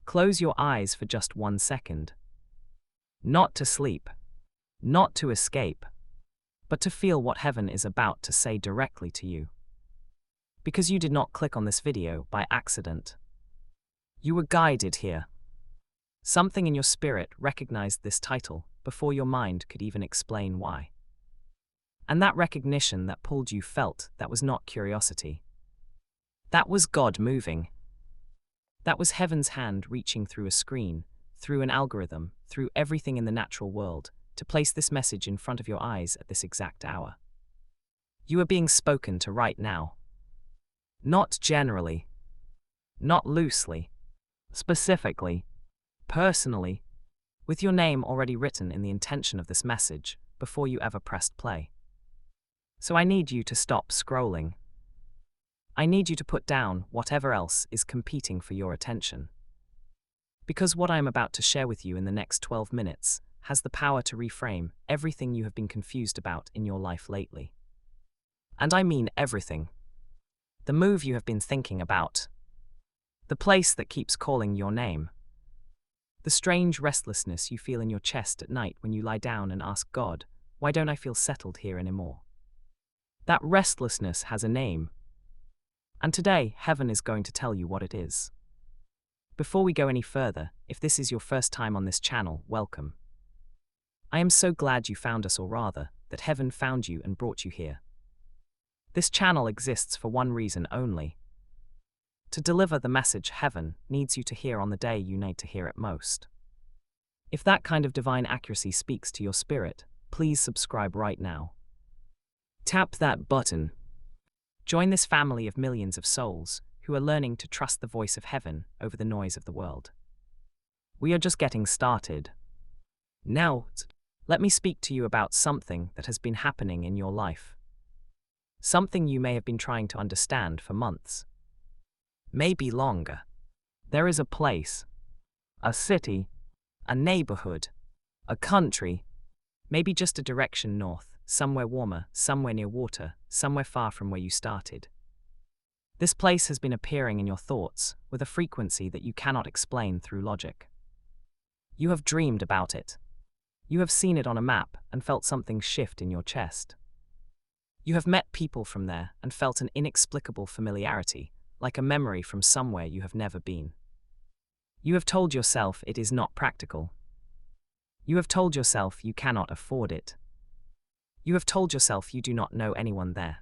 Close your eyes for just 1 second. Not to sleep, not to escape, but to feel what heaven is about to say directly to you. Because you did not click on this video by accident. You were guided here. Something in your spirit recognized this title before your mind could even explain why. And that recognition that pulled you felt that was not curiosity. That was God moving. That was heaven's hand reaching through a screen, through an algorithm, through everything in the natural world, to place this message in front of your eyes at this exact hour. You are being spoken to right now. Not generally. Not loosely. Specifically. Personally. With your name already written in the intention of this message before you ever pressed play. So I need you to stop scrolling. I need you to put down whatever else is competing for your attention. Because what I am about to share with you in the next 12 minutes has the power to reframe everything you have been confused about in your life lately. And I mean everything. The move you have been thinking about. The place that keeps calling your name. The strange restlessness you feel in your chest at night when you lie down and ask God, why don't I feel settled here anymore? That restlessness has a name. And today, heaven is going to tell you what it is. Before we go any further, if this is your first time on this channel, welcome. I am so glad you found us, or rather, that heaven found you and brought you here. This channel exists for one reason only. To deliver the message heaven needs you to hear on the day you need to hear it most. If that kind of divine accuracy speaks to your spirit, please subscribe right now. Tap that button. Join this family of millions of souls who are learning to trust the voice of heaven over the noise of the world. We are just getting started. Now, let me speak to you about something that has been happening in your life. Something you may have been trying to understand for months. Maybe longer. There is a place, a city, a neighborhood, a country, maybe just a direction north, somewhere warmer, somewhere near water, somewhere far from where you started. This place has been appearing in your thoughts with a frequency that you cannot explain through logic. You have dreamed about it. You have seen it on a map and felt something shift in your chest. You have met people from there and felt an inexplicable familiarity, like a memory from somewhere you have never been. You have told yourself it is not practical. You have told yourself you cannot afford it. You have told yourself you do not know anyone there.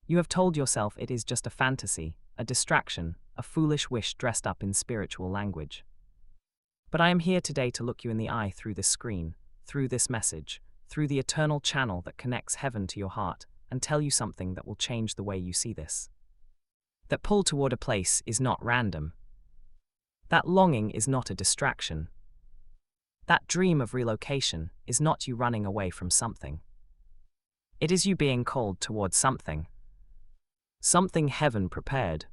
You have told yourself it is just a fantasy, a distraction, a foolish wish dressed up in spiritual language. But I am here today to look you in the eye through this screen, through this message, through the eternal channel that connects heaven to your heart, and tell you something that will change the way you see this. That pull toward a place is not random. That longing is not a distraction. That dream of relocation is not you running away from something. It is you being called toward something. Something heaven prepared.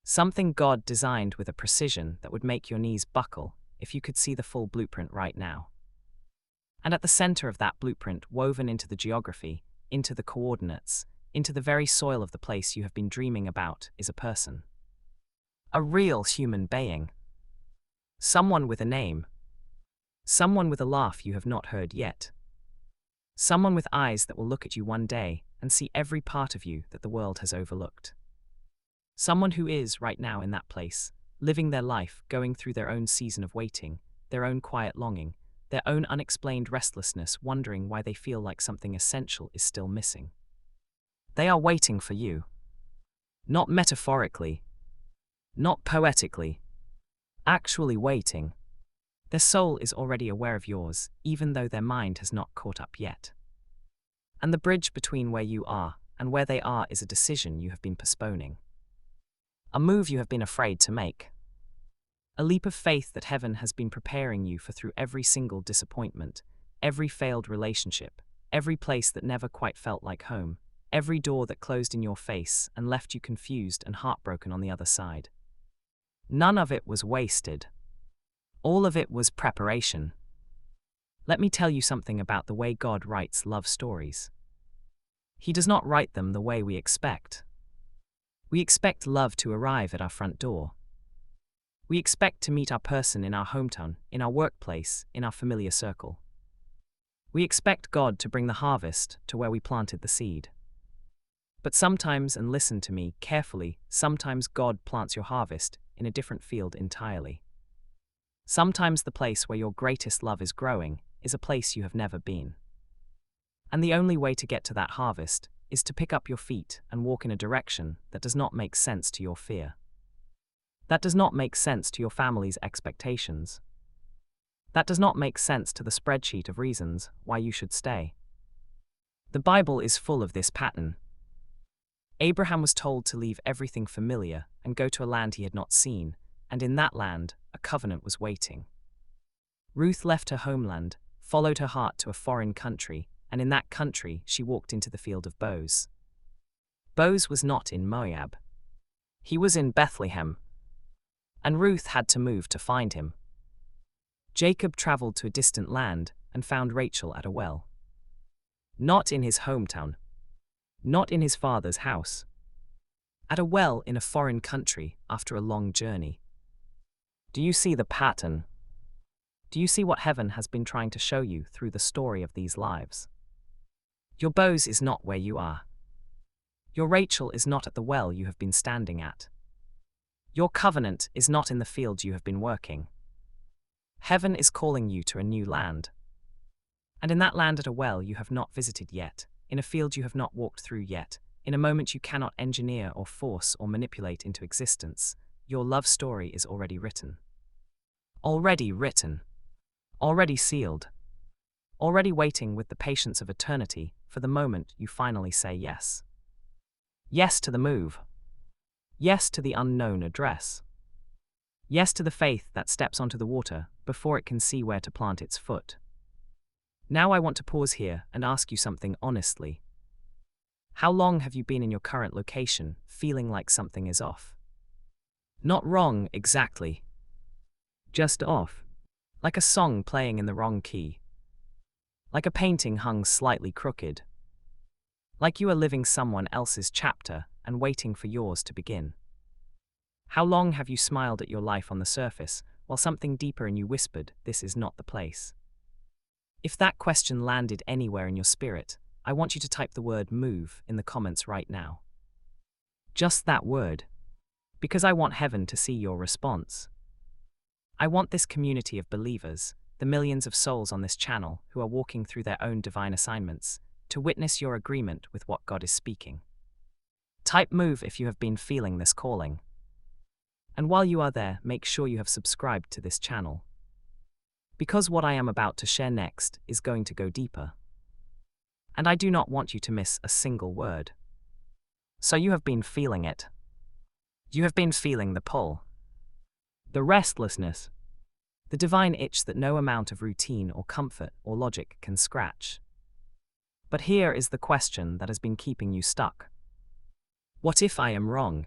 Something God designed with a precision that would make your knees buckle if you could see the full blueprint right now. And at the center of that blueprint, woven into the geography, into the coordinates, into the very soil of the place you have been dreaming about, is a person. A real human being. Someone with a name. Someone with a laugh you have not heard yet. Someone with eyes that will look at you one day and see every part of you that the world has overlooked. Someone who is, right now in that place, living their life, going through their own season of waiting, their own quiet longing, their own unexplained restlessness, wondering why they feel like something essential is still missing. They are waiting for you. Not metaphorically. Not poetically. Actually waiting. Their soul is already aware of yours, even though their mind has not caught up yet. And the bridge between where you are and where they are is a decision you have been postponing. A move you have been afraid to make. A leap of faith that heaven has been preparing you for through every single disappointment, every failed relationship, every place that never quite felt like home, every door that closed in your face and left you confused and heartbroken on the other side. None of it was wasted. All of it was preparation. Let me tell you something about the way God writes love stories. He does not write them the way we expect. We expect love to arrive at our front door. We expect to meet our person in our hometown, in our workplace, in our familiar circle. We expect God to bring the harvest to where we planted the seed. But sometimes, and listen to me carefully, sometimes God plants your harvest in a different field entirely. Sometimes the place where your greatest love is growing is a place you have never been. And the only way to get to that harvest is to pick up your feet and walk in a direction that does not make sense to your fear. That does not make sense to your family's expectations. That does not make sense to the spreadsheet of reasons why you should stay. The Bible is full of this pattern. Abraham was told to leave everything familiar and go to a land he had not seen, and in that land, a covenant was waiting. Ruth left her homeland, followed her heart to a foreign country, and in that country she walked into the field of Boaz. Boaz was not in Moab. He was in Bethlehem. And Ruth had to move to find him. Jacob traveled to a distant land and found Rachel at a well. Not in his hometown. Not in his father's house. At a well in a foreign country after a long journey. Do you see the pattern? Do you see what heaven has been trying to show you through the story of these lives? Your Boaz is not where you are. Your Rachel is not at the well you have been standing at. Your covenant is not in the field you have been working. Heaven is calling you to a new land. And in that land at a well you have not visited yet, in a field you have not walked through yet, in a moment you cannot engineer or force or manipulate into existence, your love story is already written. Already written. Already sealed. Already waiting with the patience of eternity for the moment you finally say yes. Yes to the move. Yes to the unknown address. Yes to the faith that steps onto the water before it can see where to plant its foot. Now I want to pause here and ask you something honestly. How long have you been in your current location feeling like something is off? Not wrong exactly. Just off. Like a song playing in the wrong key. Like a painting hung slightly crooked. Like you are living someone else's chapter and waiting for yours to begin. How long have you smiled at your life on the surface, while something deeper in you whispered, this is not the place? If that question landed anywhere in your spirit, I want you to type the word move in the comments right now. Just that word. Because I want heaven to see your response. I want this community of believers, the millions of souls on this channel who are walking through their own divine assignments, to witness your agreement with what God is speaking. Type move if you have been feeling this calling. And while you are there, make sure you have subscribed to this channel. Because what I am about to share next is going to go deeper. And I do not want you to miss a single word. So you have been feeling it. You have been feeling the pull. The restlessness. The divine itch that no amount of routine or comfort or logic can scratch. But here is the question that has been keeping you stuck. What if I am wrong?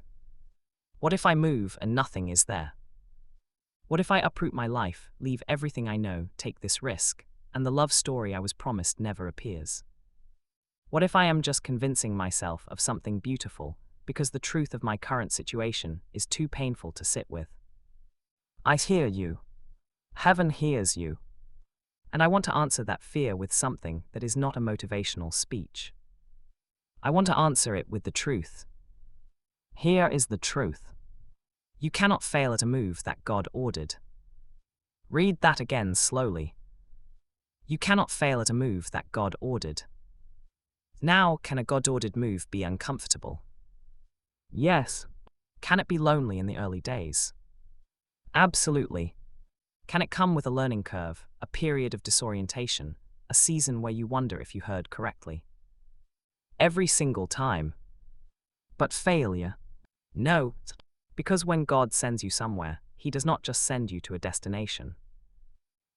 What if I move and nothing is there? What if I uproot my life, leave everything I know, take this risk, and the love story I was promised never appears? What if I am just convincing myself of something beautiful because the truth of my current situation is too painful to sit with? I hear you. Heaven hears you. And I want to answer that fear with something that is not a motivational speech. I want to answer it with the truth. Here is the truth. You cannot fail at a move that God ordered. Read that again slowly. You cannot fail at a move that God ordered. Now, can a God-ordered move be uncomfortable? Yes. Can it be lonely in the early days? Absolutely. Can it come with a learning curve, a period of disorientation, a season where you wonder if you heard correctly? Every single time. But failure? No, because when God sends you somewhere, He does not just send you to a destination.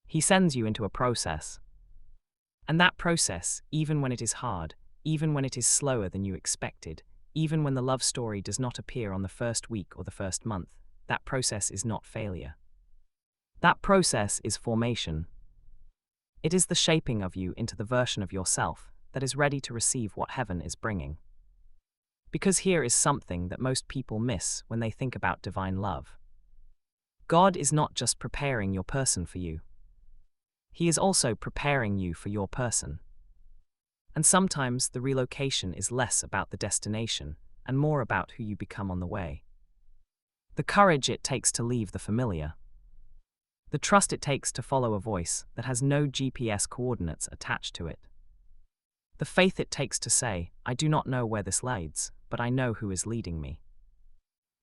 He sends you into a process. And that process, even when it is hard, even when it is slower than you expected, even when the love story does not appear on the first week or the first month, that process is not failure. That process is formation. It is the shaping of you into the version of yourself that is ready to receive what heaven is bringing. Because here is something that most people miss when they think about divine love. God is not just preparing your person for you. He is also preparing you for your person. And sometimes the relocation is less about the destination and more about who you become on the way. The courage it takes to leave the familiar. The trust it takes to follow a voice that has no GPS coordinates attached to it. The faith it takes to say, I do not know where this leads, but I know who is leading me.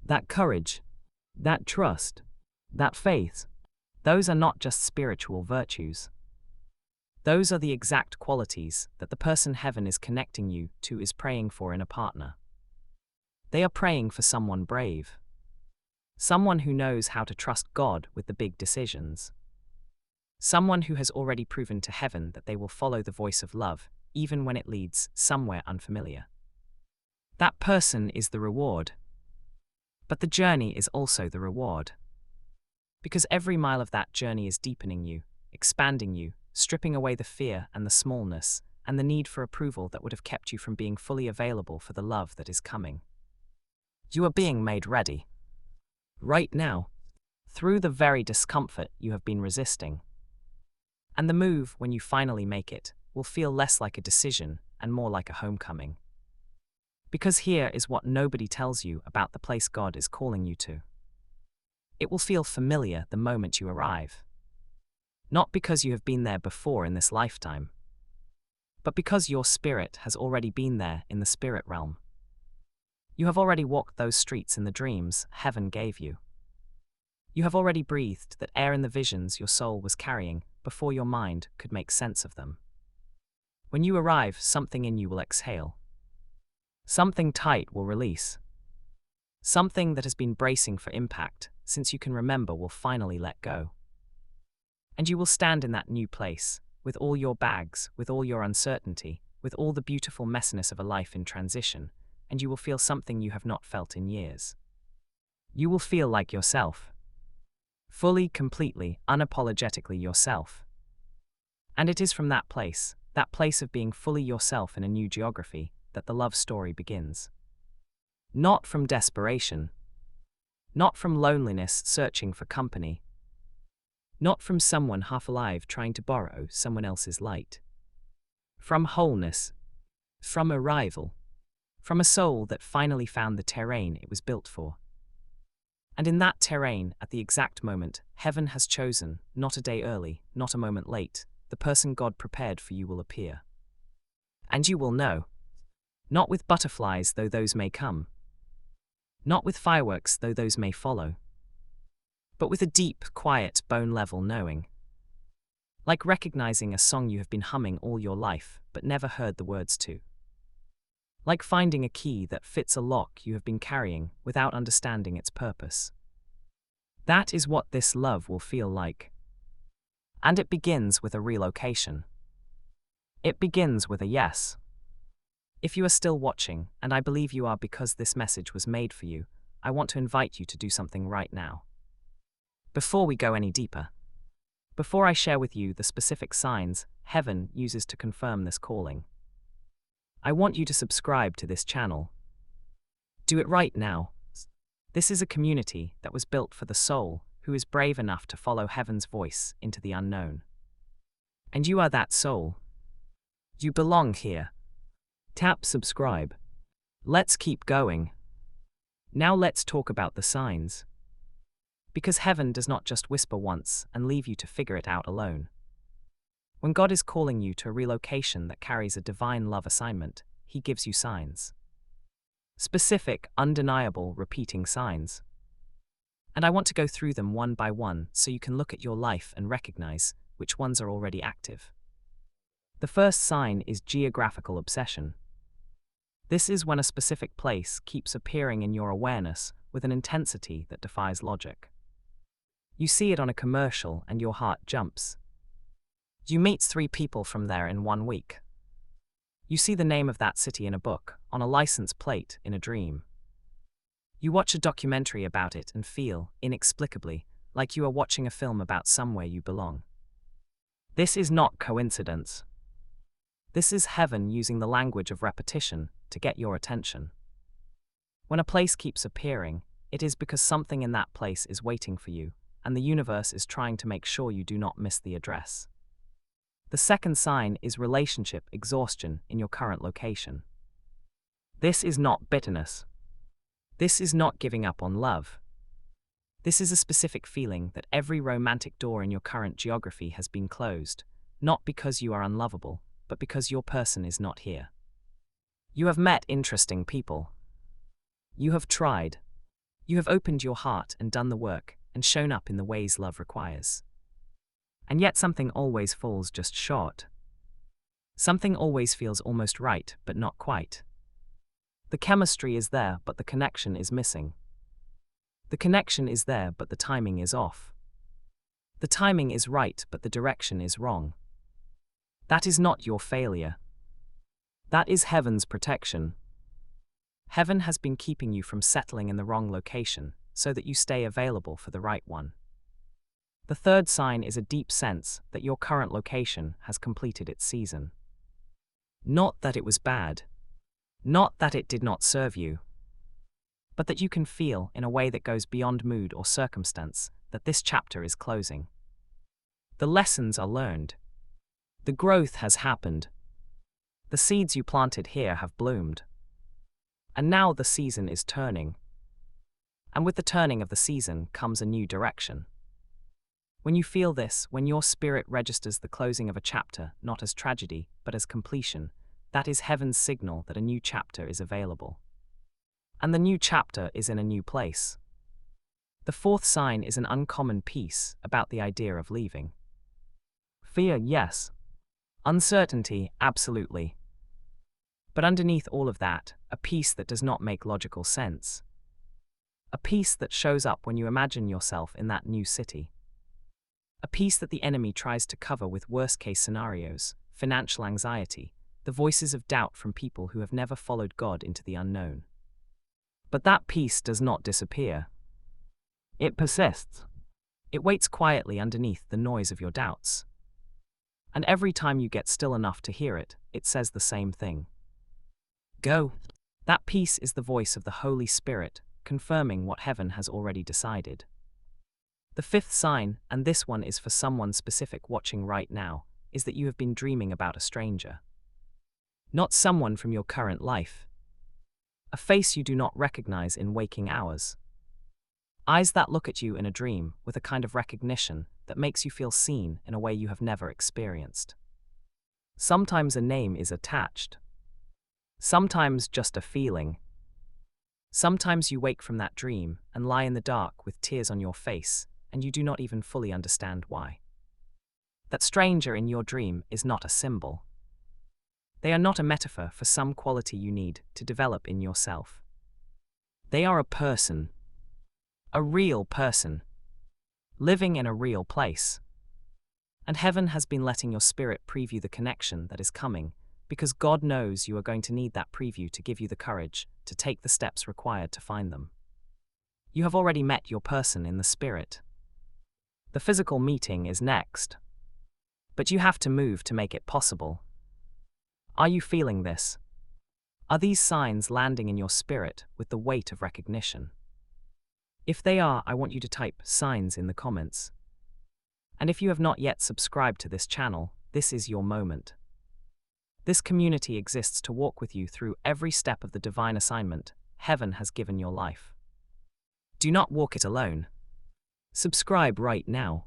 That courage, that trust, that faith, those are not just spiritual virtues. Those are the exact qualities that the person heaven is connecting you to is praying for in a partner. They are praying for someone brave. Someone who knows how to trust God with the big decisions. Someone who has already proven to heaven that they will follow the voice of love, even when it leads somewhere unfamiliar. That person is the reward. But the journey is also the reward. Because every mile of that journey is deepening you, expanding you, stripping away the fear and the smallness, and the need for approval that would have kept you from being fully available for the love that is coming. You are being made ready. Right now, through the very discomfort you have been resisting. And the move, when you finally make it, will feel less like a decision and more like a homecoming. Because here is what nobody tells you about the place God is calling you to. It will feel familiar the moment you arrive. Not because you have been there before in this lifetime, but because your spirit has already been there in the spirit realm. You have already walked those streets in the dreams heaven gave you. You have already breathed that air in the visions your soul was carrying before your mind could make sense of them. When you arrive, something in you will exhale. Something tight will release. Something that has been bracing for impact since you can remember will finally let go. And you will stand in that new place, with all your bags, with all your uncertainty, with all the beautiful messiness of a life in transition, and you will feel something you have not felt in years. You will feel like yourself. Fully, completely, unapologetically yourself. And it is from that place of being fully yourself in a new geography, that the love story begins. Not from desperation. Not from loneliness searching for company. Not from someone half alive trying to borrow someone else's light. From wholeness. From arrival. From a soul that finally found the terrain it was built for. And in that terrain, at the exact moment, heaven has chosen, not a day early, not a moment late, the person God prepared for you will appear. And you will know. Not with butterflies, though those may come. Not with fireworks, though those may follow. But with a deep, quiet, bone-level knowing. Like recognizing a song you have been humming all your life, but never heard the words to. Like finding a key that fits a lock you have been carrying without understanding its purpose. That is what this love will feel like. And it begins with a relocation. It begins with a yes. If you are still watching, and I believe you are because this message was made for you, I want to invite you to do something right now. Before we go any deeper, before I share with you the specific signs heaven uses to confirm this calling, I want you to subscribe to this channel. Do it right now. This is a community that was built for the soul who is brave enough to follow heaven's voice into the unknown. And you are that soul. You belong here. Tap subscribe. Let's keep going. Now let's talk about the signs. Because heaven does not just whisper once and leave you to figure it out alone. When God is calling you to a relocation that carries a divine love assignment, He gives you signs. Specific, undeniable, repeating signs. And I want to go through them one by one so you can look at your life and recognize which ones are already active. The first sign is geographical obsession. This is when a specific place keeps appearing in your awareness with an intensity that defies logic. You see it on a commercial and your heart jumps. You meet 3 people from there in 1 week. You see the name of that city in a book, on a license plate in a dream. You watch a documentary about it and feel, inexplicably, like you are watching a film about somewhere you belong. This is not coincidence. This is heaven using the language of repetition to get your attention. When a place keeps appearing, it is because something in that place is waiting for you, and the universe is trying to make sure you do not miss the address. The second sign is relationship exhaustion in your current location. This is not bitterness. This is not giving up on love. This is a specific feeling that every romantic door in your current geography has been closed, not because you are unlovable, but because your person is not here. You have met interesting people. You have tried. You have opened your heart and done the work and shown up in the ways love requires. And yet something always falls just short. Something always feels almost right, but not quite. The chemistry is there, but the connection is missing. The connection is there, but the timing is off. The timing is right, but the direction is wrong. That is not your failure. That is heaven's protection. Heaven has been keeping you from settling in the wrong location so that you stay available for the right one. The third sign is a deep sense that your current location has completed its season. Not that it was bad. Not that it did not serve you. But that you can feel, in a way that goes beyond mood or circumstance, that this chapter is closing. The lessons are learned. The growth has happened. The seeds you planted here have bloomed. And now the season is turning. And with the turning of the season comes a new direction. When you feel this, when your spirit registers the closing of a chapter, not as tragedy, but as completion, that is heaven's signal that a new chapter is available. And the new chapter is in a new place. The fourth sign is an uncommon peace about the idea of leaving. Fear, yes. Uncertainty, absolutely. But underneath all of that, a peace that does not make logical sense. A peace that shows up when you imagine yourself in that new city. A peace that the enemy tries to cover with worst-case scenarios, financial anxiety, the voices of doubt from people who have never followed God into the unknown. But that peace does not disappear. It persists. It waits quietly underneath the noise of your doubts. And every time you get still enough to hear it, it says the same thing. Go. That peace is the voice of the Holy Spirit, confirming what heaven has already decided. The fifth sign, and this one is for someone specific watching right now, is that you have been dreaming about a stranger. Not someone from your current life. A face you do not recognize in waking hours. Eyes that look at you in a dream with a kind of recognition that makes you feel seen in a way you have never experienced. Sometimes a name is attached. Sometimes just a feeling. Sometimes you wake from that dream and lie in the dark with tears on your face, and you do not even fully understand why. That stranger in your dream is not a symbol. They are not a metaphor for some quality you need to develop in yourself. They are a person. A real person. Living in a real place. And heaven has been letting your spirit preview the connection that is coming, because God knows you are going to need that preview to give you the courage to take the steps required to find them. You have already met your person in the spirit. The physical meeting is next. But you have to move to make it possible. Are you feeling this? Are these signs landing in your spirit with the weight of recognition? If they are, I want you to type signs in the comments. And if you have not yet subscribed to this channel, this is your moment. This community exists to walk with you through every step of the divine assignment heaven has given your life. Do not walk it alone. Subscribe right now.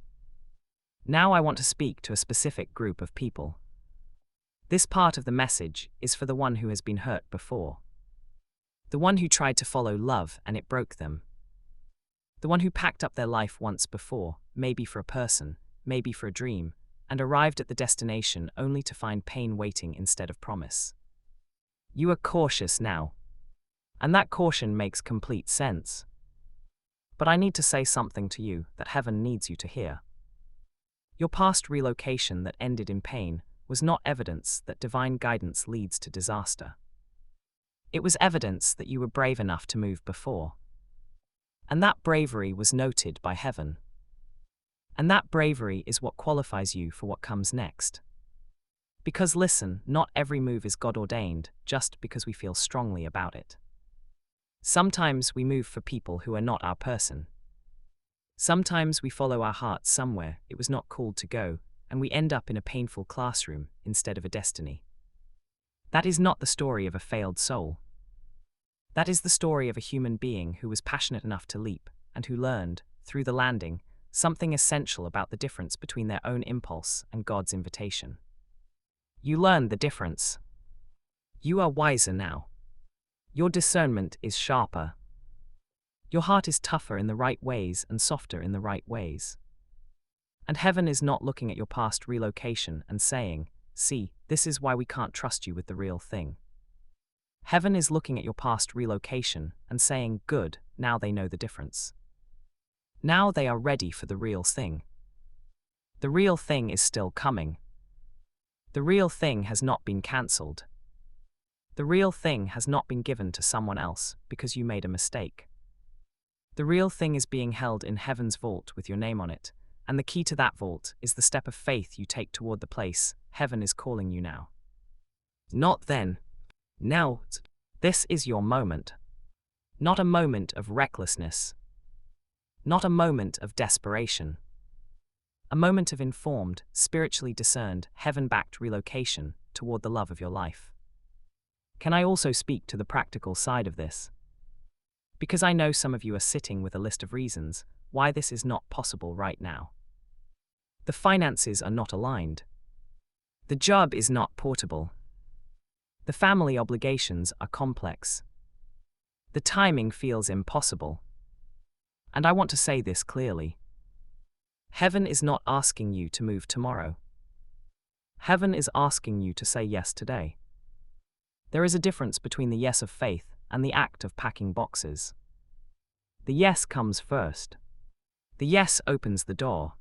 Now I want to speak to a specific group of people. This part of the message is for the one who has been hurt before. The one who tried to follow love and it broke them. The one who packed up their life once before, maybe for a person, maybe for a dream, and arrived at the destination only to find pain waiting instead of promise. You are cautious now. And that caution makes complete sense. But I need to say something to you that heaven needs you to hear. Your past relocation that ended in pain was not evidence that divine guidance leads to disaster. It was evidence that you were brave enough to move before. And that bravery was noted by heaven. And that bravery is what qualifies you for what comes next. Because listen, not every move is God-ordained just because we feel strongly about it. Sometimes we move for people who are not our person. Sometimes we follow our hearts somewhere it was not called to go, and we end up in a painful classroom instead of a destiny. That is not the story of a failed soul. That is the story of a human being who was passionate enough to leap, and who learned, through the landing, something essential about the difference between their own impulse and God's invitation. You learned the difference. You are wiser now. Your discernment is sharper. Your heart is tougher in the right ways and softer in the right ways. And heaven is not looking at your past relocation and saying, "See, this is why we can't trust you with the real thing." Heaven is looking at your past relocation and saying, "Good, now they know the difference. Now they are ready for the real thing. The real thing is still coming. The real thing has not been cancelled. The real thing has not been given to someone else because you made a mistake. The real thing is being held in heaven's vault with your name on it, and the key to that vault is the step of faith you take toward the place heaven is calling you now. Not then. Now. This is your moment. Not a moment of recklessness. Not a moment of desperation. A moment of informed, spiritually discerned, heaven-backed relocation toward the love of your life. Can I also speak to the practical side of this? Because I know some of you are sitting with a list of reasons why this is not possible right now. The finances are not aligned. The job is not portable. The family obligations are complex. The timing feels impossible. And I want to say this clearly. Heaven is not asking you to move tomorrow. Heaven is asking you to say yes today. There is a difference between the yes of faith and the act of packing boxes. The yes comes first. The yes opens the door.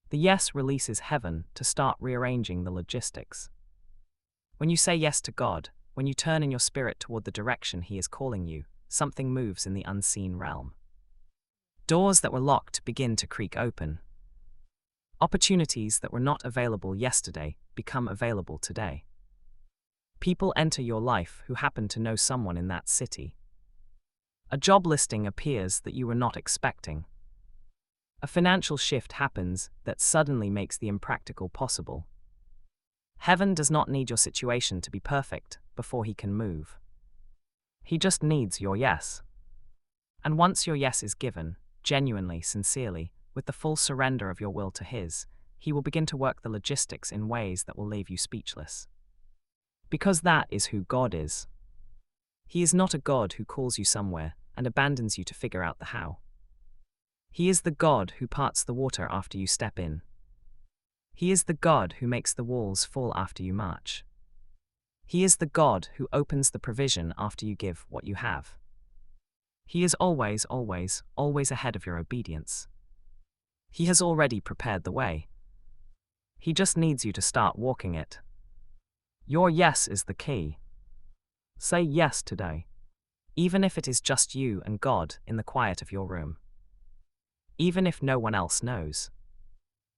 The yes releases heaven to start rearranging the logistics. When you say yes to God, when you turn in your spirit toward the direction He is calling you, something moves in the unseen realm. Doors that were locked begin to creak open. Opportunities that were not available yesterday become available today. People enter your life who happen to know someone in that city. A job listing appears that you were not expecting. A financial shift happens that suddenly makes the impractical possible. Heaven does not need your situation to be perfect before He can move. He just needs your yes. And once your yes is given, genuinely, sincerely, with the full surrender of your will to His, He will begin to work the logistics in ways that will leave you speechless. Because that is who God is. He is not a God who calls you somewhere and abandons you to figure out the how. He is the God who parts the water after you step in. He is the God who makes the walls fall after you march. He is the God who opens the provision after you give what you have. He is always, always, always ahead of your obedience. He has already prepared the way. He just needs you to start walking it. Your yes is the key. Say yes today. Even if it is just you and God in the quiet of your room. Even if no one else knows.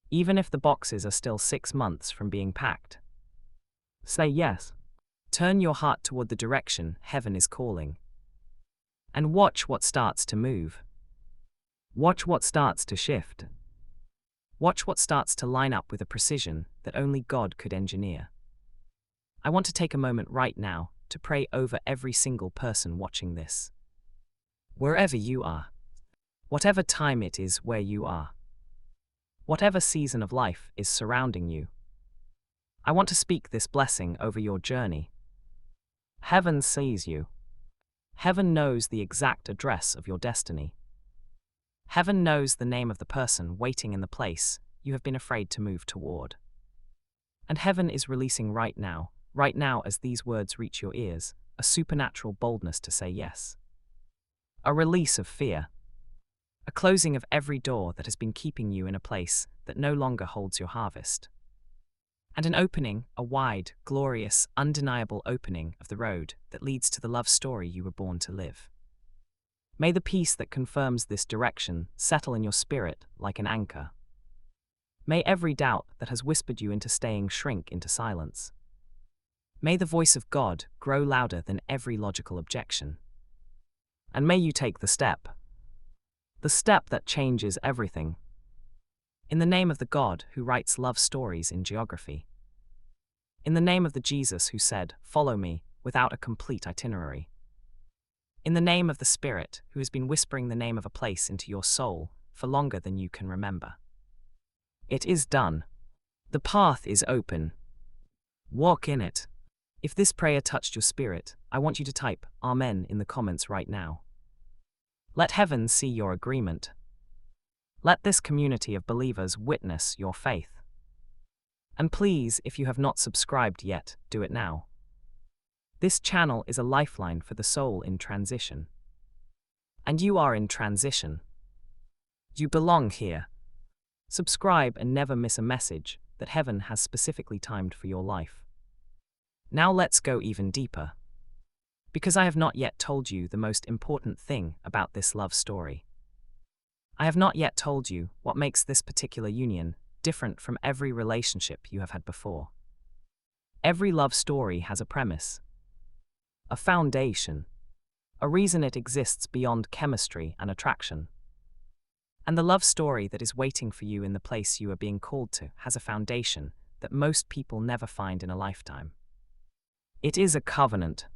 Even if the boxes are still 6 months from being packed. Say yes. Turn your heart toward the direction heaven is calling. And watch what starts to move. Watch what starts to shift. Watch what starts to line up with a precision that only God could engineer. I want to take a moment right now to pray over every single person watching this. Wherever you are. Whatever time it is where you are. Whatever season of life is surrounding you. I want to speak this blessing over your journey. Heaven sees you. Heaven knows the exact address of your destiny. Heaven knows the name of the person waiting in the place you have been afraid to move toward. And heaven is releasing right now as these words reach your ears, a supernatural boldness to say yes. A release of fear. A closing of every door that has been keeping you in a place that no longer holds your harvest. And an opening, a wide, glorious, undeniable opening of the road that leads to the love story you were born to live. May the peace that confirms this direction settle in your spirit like an anchor. May every doubt that has whispered you into staying shrink into silence. May the voice of God grow louder than every logical objection. And may you take the step. The step that changes everything. In the name of the God who writes love stories in geography. In the name of the Jesus who said, "Follow me," without a complete itinerary. In the name of the Spirit who has been whispering the name of a place into your soul for longer than you can remember. It is done. The path is open. Walk in it. If this prayer touched your spirit, I want you to type Amen in the comments right now. Let heaven see your agreement. Let this community of believers witness your faith. And please, if you have not subscribed yet, do it now. This channel is a lifeline for the soul in transition. And you are in transition. You belong here. Subscribe and never miss a message that heaven has specifically timed for your life. Now let's go even deeper. Because I have not yet told you the most important thing about this love story. I have not yet told you what makes this particular union different from every relationship you have had before. Every love story has a premise, a foundation, a reason it exists beyond chemistry and attraction. And the love story that is waiting for you in the place you are being called to has a foundation that most people never find in a lifetime. It is a covenant,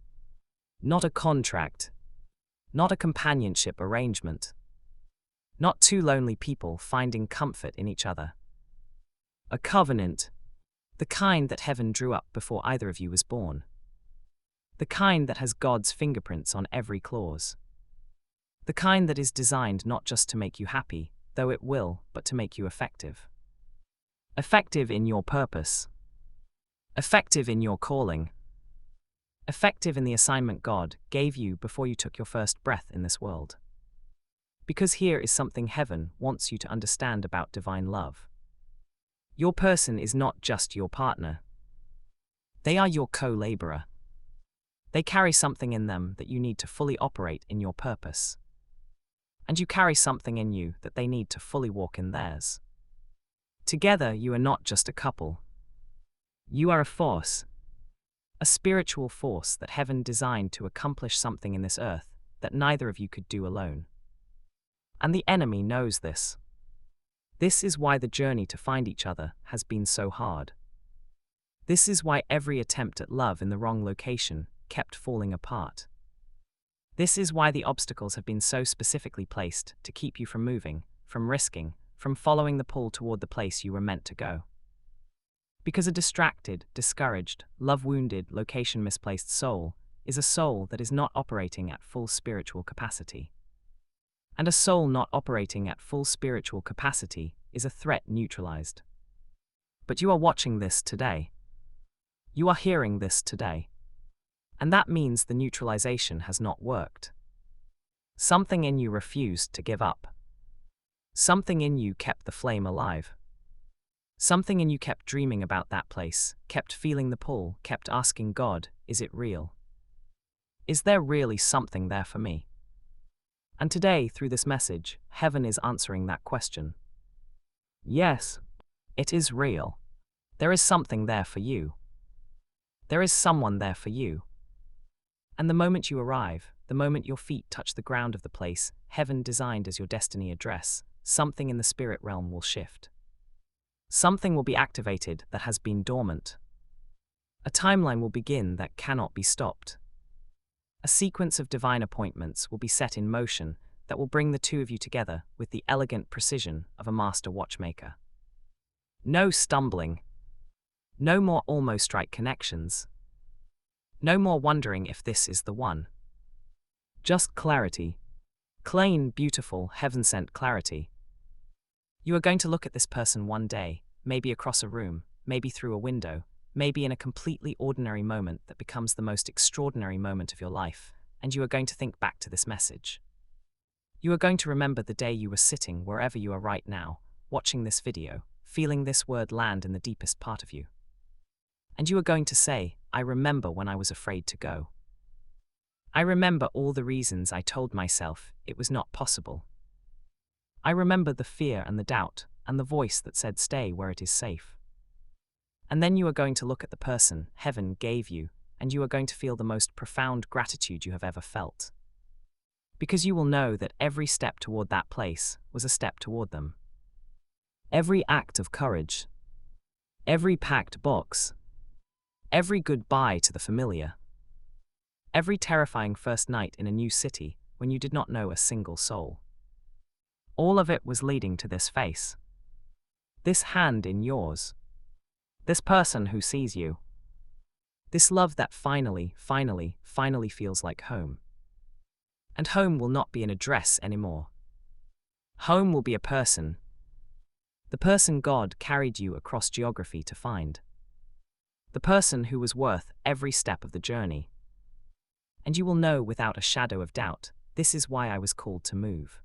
not a contract, not a companionship arrangement, not two lonely people finding comfort in each other. A covenant, the kind that heaven drew up before either of you was born. The kind that has God's fingerprints on every clause. The kind that is designed not just to make you happy, though it will, but to make you effective. Effective in your purpose. Effective in your calling. Effective in the assignment God gave you before you took your first breath in this world. Because here is something heaven wants you to understand about divine love. Your person is not just your partner. They are your co-laborer. They carry something in them that you need to fully operate in your purpose. And you carry something in you that they need to fully walk in theirs. Together, you are not just a couple. You are a force. A spiritual force that heaven designed to accomplish something in this earth that neither of you could do alone. And the enemy knows this. This is why the journey to find each other has been so hard. This is why every attempt at love in the wrong location kept falling apart. This is why the obstacles have been so specifically placed to keep you from moving, from risking, from following the pull toward the place you were meant to go. Because a distracted, discouraged, love-wounded, location-misplaced soul is a soul that is not operating at full spiritual capacity. And a soul not operating at full spiritual capacity is a threat neutralized. But you are watching this today. You are hearing this today. And that means the neutralization has not worked. Something in you refused to give up. Something in you kept the flame alive. Something in you kept dreaming about that place, kept feeling the pull, kept asking God, is it real? Is there really something there for me? And today, through this message, heaven is answering that question. Yes, it is real. There is something there for you. There is someone there for you. And the moment you arrive, the moment your feet touch the ground of the place heaven designed as your destiny address, something in the spirit realm will shift. Something will be activated that has been dormant. A timeline will begin that cannot be stopped. A sequence of divine appointments will be set in motion that will bring the two of you together with the elegant precision of a master watchmaker. No stumbling. No more almost right connections. No more wondering if this is the one. Just clarity. Clean, beautiful, heaven-sent clarity. You are going to look at this person one day, maybe across a room, maybe through a window, maybe in a completely ordinary moment that becomes the most extraordinary moment of your life, and you are going to think back to this message. You are going to remember the day you were sitting wherever you are right now, watching this video, feeling this word land in the deepest part of you. And you are going to say, I remember when I was afraid to go. I remember all the reasons I told myself it was not possible. I remember the fear and the doubt, and the voice that said stay where it is safe. And then you are going to look at the person heaven gave you, and you are going to feel the most profound gratitude you have ever felt. Because you will know that every step toward that place was a step toward them. Every act of courage, every packed box, every goodbye to the familiar, every terrifying first night in a new city when you did not know a single soul. All of it was leading to this face. This hand in yours. This person who sees you. This love that finally feels like home. And home will not be an address anymore. Home will be a person. The person God carried you across geography to find. The person who was worth every step of the journey. And you will know without a shadow of doubt, this is why I was called to move.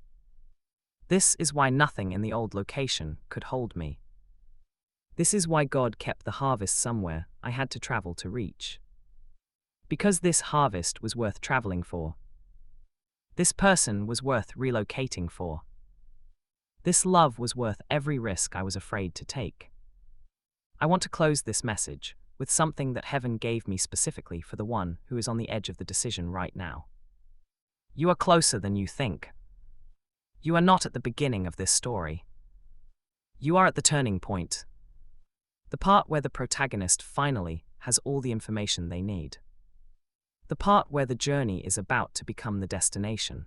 This is why nothing in the old location could hold me. This is why God kept the harvest somewhere I had to travel to reach. Because this harvest was worth traveling for. This person was worth relocating for. This love was worth every risk I was afraid to take. I want to close this message with something that heaven gave me specifically for the one who is on the edge of the decision right now. You are closer than you think. You are not at the beginning of this story. You are at the turning point. The part where the protagonist finally has all the information they need. The part where the journey is about to become the destination.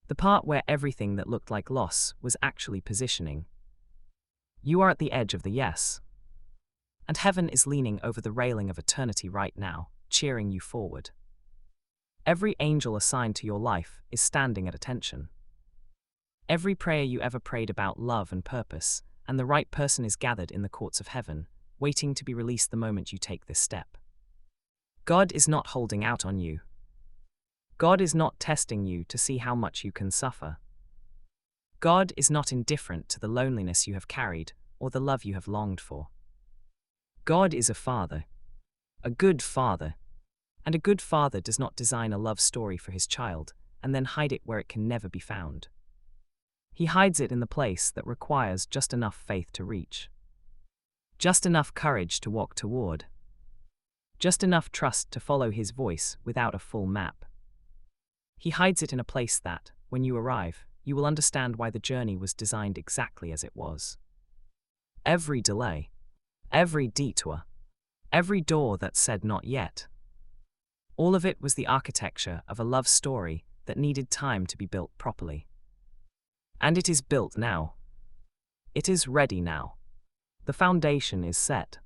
The part where everything that looked like loss was actually positioning. You are at the edge of the yes. And heaven is leaning over the railing of eternity right now, cheering you forward. Every angel assigned to your life is standing at attention. Every prayer you ever prayed about love and purpose, and the right person is gathered in the courts of heaven, waiting to be released the moment you take this step. God is not holding out on you. God is not testing you to see how much you can suffer. God is not indifferent to the loneliness you have carried or the love you have longed for. God is a father, a good father, and a good father does not design a love story for his child and then hide it where it can never be found. He hides it in the place that requires just enough faith to reach. Just enough courage to walk toward. Just enough trust to follow his voice without a full map. He hides it in a place that, when you arrive, you will understand why the journey was designed exactly as it was. Every delay, every detour, every door that said not yet. All of it was the architecture of a love story that needed time to be built properly. And it is built now. It is ready now. The foundation is set.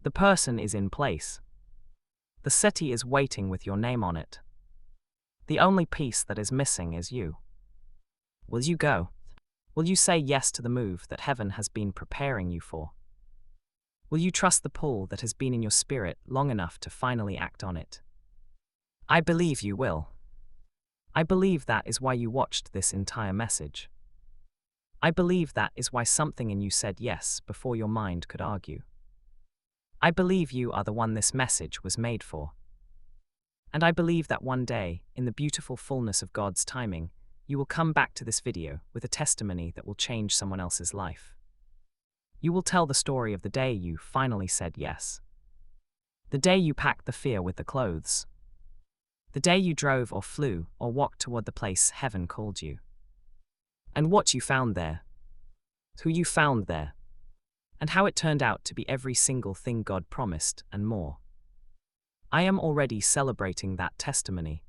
The person is in place. The city is waiting with your name on it. The only piece that is missing is you. Will you go? Will you say yes to the move that heaven has been preparing you for? Will you trust the pull that has been in your spirit long enough to finally act on it? I believe you will. I believe that is why you watched this entire message. I believe that is why something in you said yes before your mind could argue. I believe you are the one this message was made for. And I believe that one day, in the beautiful fullness of God's timing, you will come back to this video with a testimony that will change someone else's life. You will tell the story of the day you finally said yes. The day you packed the fear with the clothes. The day you drove or flew or walked toward the place heaven called you. And what you found there. Who you found there. And how it turned out to be every single thing God promised and more. I am already celebrating that testimony.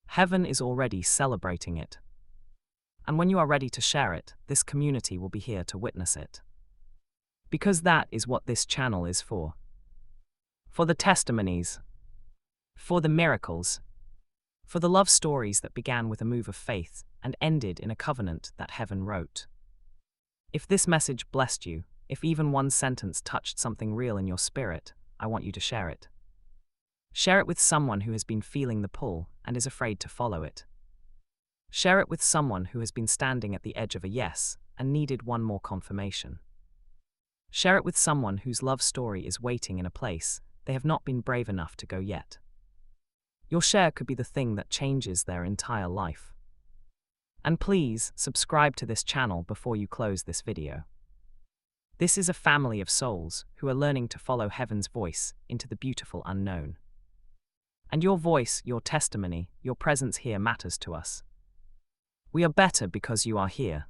Heaven is already celebrating it. And when you are ready to share it, this community will be here to witness it. Because that is what this channel is for. For the testimonies. For the miracles. For the love stories that began with a move of faith and ended in a covenant that heaven wrote. If this message blessed you, if even one sentence touched something real in your spirit, I want you to share it. Share it with someone who has been feeling the pull and is afraid to follow it. Share it with someone who has been standing at the edge of a yes and needed one more confirmation. Share it with someone whose love story is waiting in a place they have not been brave enough to go yet. Your share could be the thing that changes their entire life. And please, subscribe to this channel before you close this video. This is a family of souls who are learning to follow heaven's voice into the beautiful unknown. And your voice, your testimony, your presence here matters to us. We are better because you are here.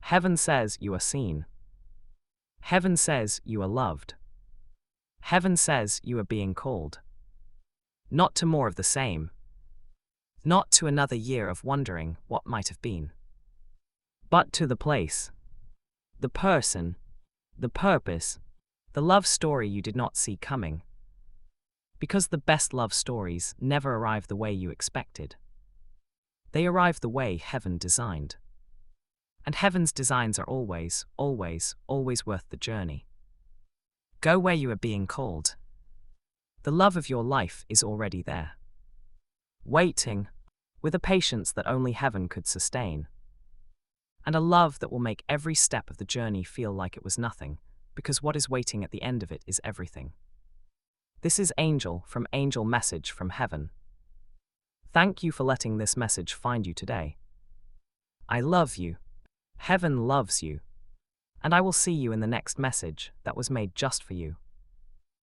Heaven says you are seen. Heaven says you are loved. Heaven says you are being called. Not to more of the same. Not to another year of wondering what might have been. But to the place, the person, the purpose, the love story you did not see coming. Because the best love stories never arrive the way you expected. They arrive the way heaven designed. And heaven's designs are always, always, always worth the journey. Go where you are being called. The love of your life is already there. Waiting, with a patience that only heaven could sustain. And a love that will make every step of the journey feel like it was nothing, because what is waiting at the end of it is everything. This is Angel from Angel Message from Heaven. Thank you for letting this message find you today. I love you. Heaven loves you. And I will see you in the next message that was made just for you.